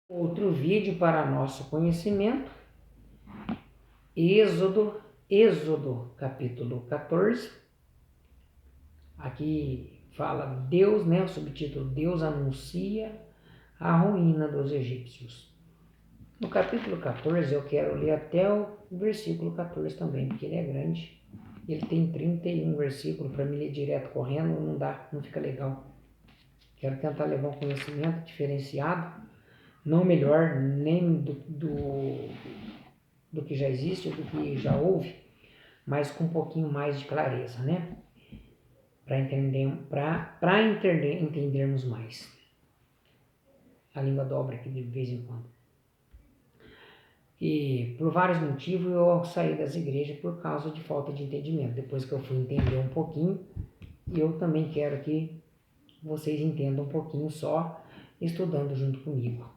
Outro vídeo para nosso conhecimento, Êxodo capítulo 14. Aqui fala Deus, né? O subtítulo: Deus anuncia a ruína dos egípcios. No capítulo 14 eu quero ler até o versículo 14 também, porque ele é grande. Ele tem 31 versículos, para mim ler direto correndo não dá, não fica legal. Quero tentar levar um conhecimento diferenciado, não melhor nem do que já existe, do que já houve, mas com um pouquinho mais de clareza, né? Para entendermos mais. A língua dobra aqui de vez em quando. E por vários motivos eu saí das igrejas por causa de falta de entendimento. Depois que eu fui entender um pouquinho, eu também quero que vocês entendam um pouquinho só, estudando junto comigo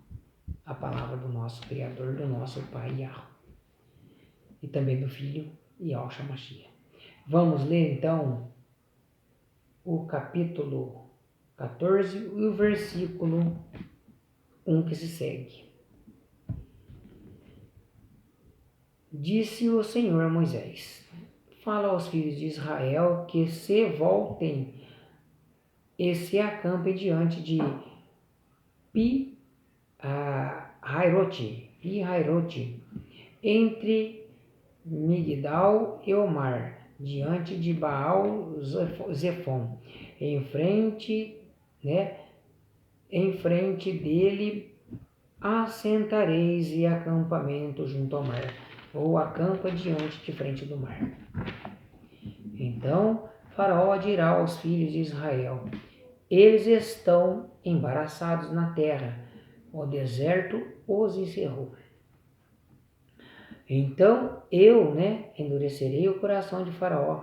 a palavra do nosso Criador, do nosso Pai Yahweh, e também do Filho Yahshua Mashiach. Vamos ler então o capítulo 14 e o versículo 1 que se segue. Disse o Senhor a Moisés: fala aos filhos de Israel que se voltem e se acampem diante de Pi-Hairote, entre Migdal e o mar, diante de Baal-Zefon, em frente dele assentareis e acampamento junto ao mar, ou acampa diante de frente do mar. Então Faraó dirá aos filhos de Israel: eles estão embaraçados na terra, o deserto os encerrou. Então eu, endurecerei o coração de Faraó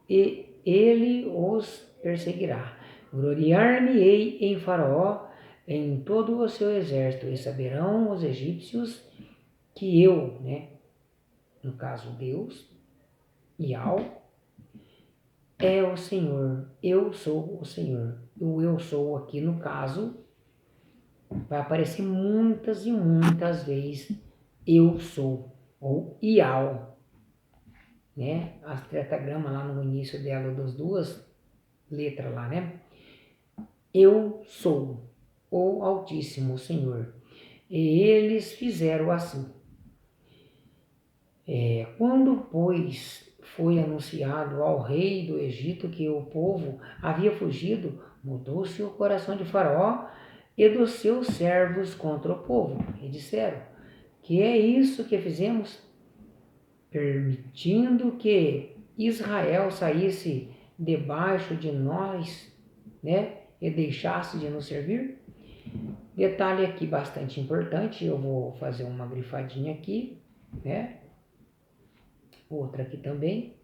e ele os perseguirá. Gloriar-me-ei em Faraó, em todo o seu exército, e saberão os egípcios que eu, no caso Deus, Yahweh, é o Senhor, eu sou o Senhor. O eu sou aqui, no caso, vai aparecer muitas e muitas vezes eu sou, ou Yahweh, As tetragramas lá no início dela, das duas letras lá, Eu sou o Altíssimo Senhor. E eles fizeram assim. Quando, pois, foi anunciado ao rei do Egito que o povo havia fugido, mudou-se o coração de Faraó e dos seus servos contra o povo, e disseram: que é isso que fizemos? Permitindo que Israel saísse debaixo de nós, e deixasse de nos servir? Detalhe aqui bastante importante, eu vou fazer uma grifadinha aqui, outra aqui também.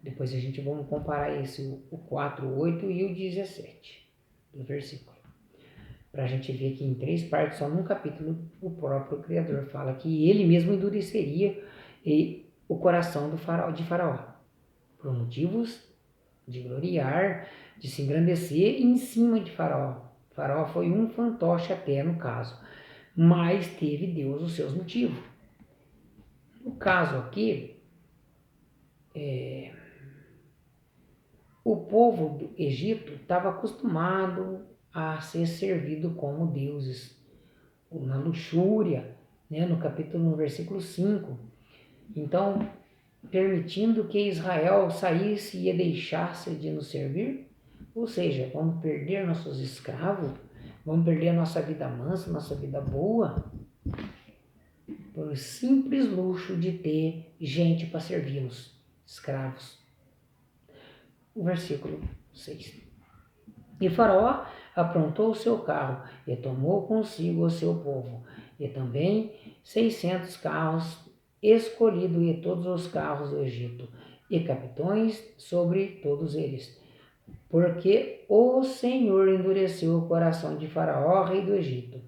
Depois a gente vamos comparar o 4, o 8 e o 17 do versículo. Para a gente ver que em 3 partes, só num capítulo, o próprio Criador fala que ele mesmo endureceria o coração de Faraó, por motivos de gloriar, de se engrandecer em cima de Faraó. Faraó foi um fantoche até no caso, mas teve Deus os seus motivos. No caso aqui, o povo do Egito estava acostumado a ser servido como deuses, na luxúria, no versículo 5. Então, permitindo que Israel saísse e deixasse de nos servir, ou seja, vamos perder nossos escravos, vamos perder a nossa vida mansa, nossa vida boa, por simples luxo de ter gente para servi-los, escravos. O versículo 6. E Faraó aprontou o seu carro e tomou consigo o seu povo, e também 600 carros escolhidos e todos os carros do Egito, e capitões sobre todos eles. Porque o Senhor endureceu o coração de Faraó, rei do Egito.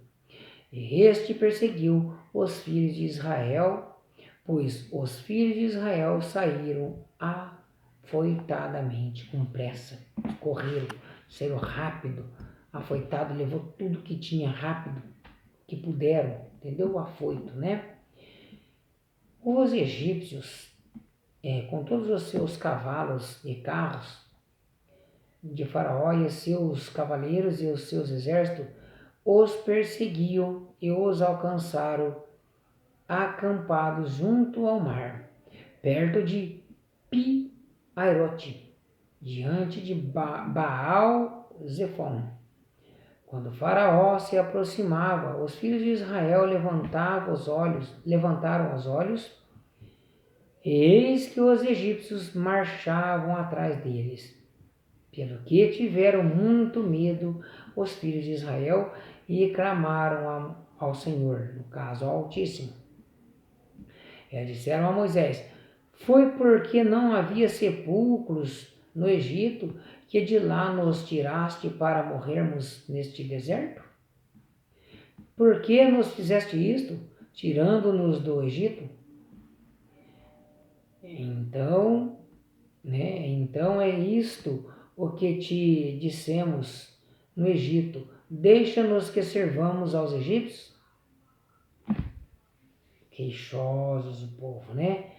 E este perseguiu os filhos de Israel, pois os filhos de Israel saíram afoitadamente, com pressa, correram, saíram rápido, afoitado, levou tudo que tinha rápido, que puderam, entendeu? Afoito, né? Os egípcios, com todos os seus cavalos e carros de Faraó e os seus cavaleiros e os seus exércitos, os perseguiam e os alcançaram acampados junto ao mar, perto de Pi-Airote, diante de Baal-Zefon. Quando Faraó se aproximava, os filhos de Israel levantaram os olhos, e eis que os egípcios marchavam atrás deles. Pelo que tiveram muito medo os filhos de Israel e clamaram ao Senhor, no caso ao Altíssimo. Eles disseram a Moisés: foi porque não havia sepulcros no Egito que de lá nos tiraste para morrermos neste deserto? Por que nos fizeste isto, tirando-nos do Egito? Então é isto o que te dissemos no Egito: deixa-nos que servamos aos egípcios? Queixosos o povo, né?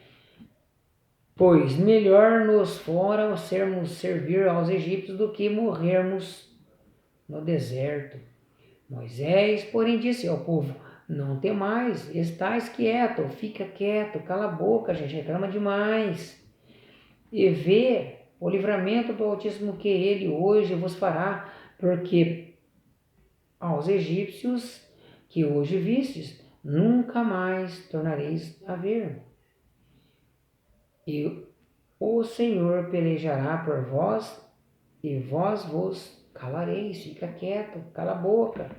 Pois melhor nos fora servir aos egípcios do que morrermos no deserto. Moisés, porém, disse ao povo: não temais, estais quieto, fica quieto, cala a boca, gente, reclama demais. E vê o livramento do Altíssimo que ele hoje vos fará, porque aos egípcios que hoje vistes, nunca mais tornareis a ver. E o Senhor pelejará por vós, e vós vos calareis. Fica quieto, cala a boca.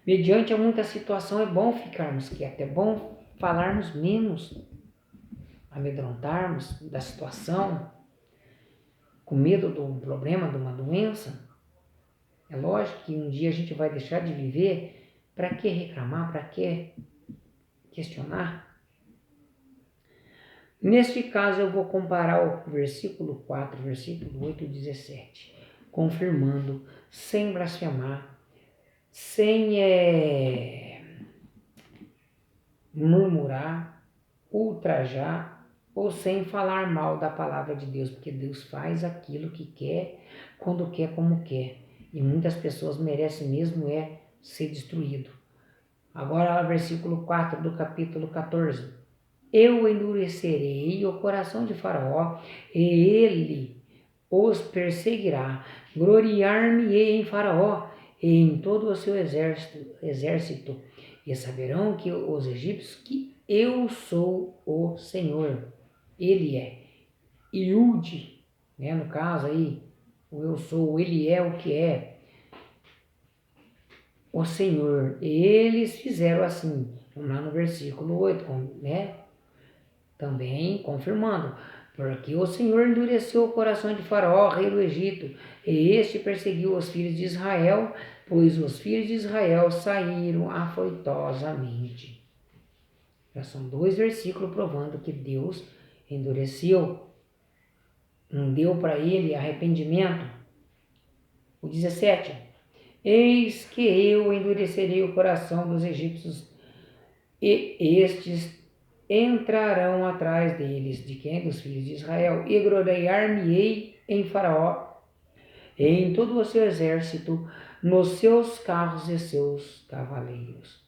Mediante a muita situação é bom ficarmos quietos, é bom falarmos menos, amedrontarmos da situação, com medo do problema, de uma doença. É lógico que um dia a gente vai deixar de viver. Para que reclamar? Para que questionar? Neste caso, eu vou comparar o versículo 4, versículo 8 e 17, confirmando, sem blasfemar, sem murmurar, ultrajar ou sem falar mal da palavra de Deus, porque Deus faz aquilo que quer, quando quer, como quer. E muitas pessoas merecem mesmo ser destruído. Agora, versículo 4 do capítulo 14. Eu endurecerei o coração de Faraó, e ele os perseguirá. Gloriar-me-ei em Faraó e em todo o seu exército, e saberão que os egípcios que eu sou o Senhor. Ele é. Iude, né, no caso aí, o eu sou, ele é o que é. O Senhor. Eles fizeram assim. Vamos lá no versículo 8, né? Também confirmando, porque o Senhor endureceu o coração de Faraó, rei do Egito, e este perseguiu os filhos de Israel, pois os filhos de Israel saíram afoitosamente. Já são 2 versículos provando que Deus endureceu, não deu para ele arrependimento. O 17, eis que eu endurecerei o coração dos egípcios, e estes entrarão atrás deles, de quem? Dos filhos de Israel, e gloriar-me-ei em Faraó, e em todo o seu exército, nos seus carros e seus cavaleiros.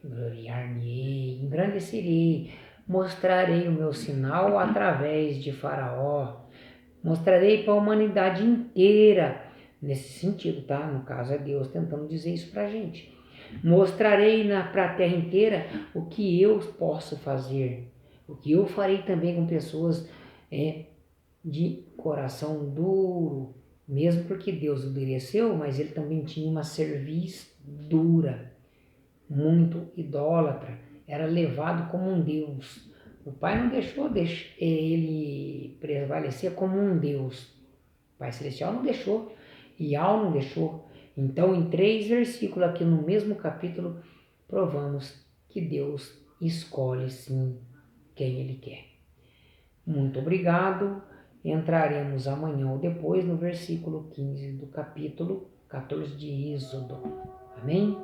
Gloriar-me-ei, engrandecerei, mostrarei o meu sinal através de Faraó, mostrarei para a humanidade inteira, nesse sentido, tá? No caso é Deus tentando dizer isso para a gente. Mostrarei para a terra inteira o que eu posso fazer, o que eu farei também com pessoas de coração duro, mesmo porque Deus endureceu, mas ele também tinha uma cerviz dura, muito idólatra, era levado como um Deus. O Pai não deixou ele prevalecer como um Deus. O Pai Celestial não deixou, Yahweh não deixou. Então, em 3 versículos aqui no mesmo capítulo, provamos que Deus escolhe sim quem Ele quer. Muito obrigado. Entraremos amanhã ou depois no versículo 15 do capítulo 14 de Êxodo. Amém?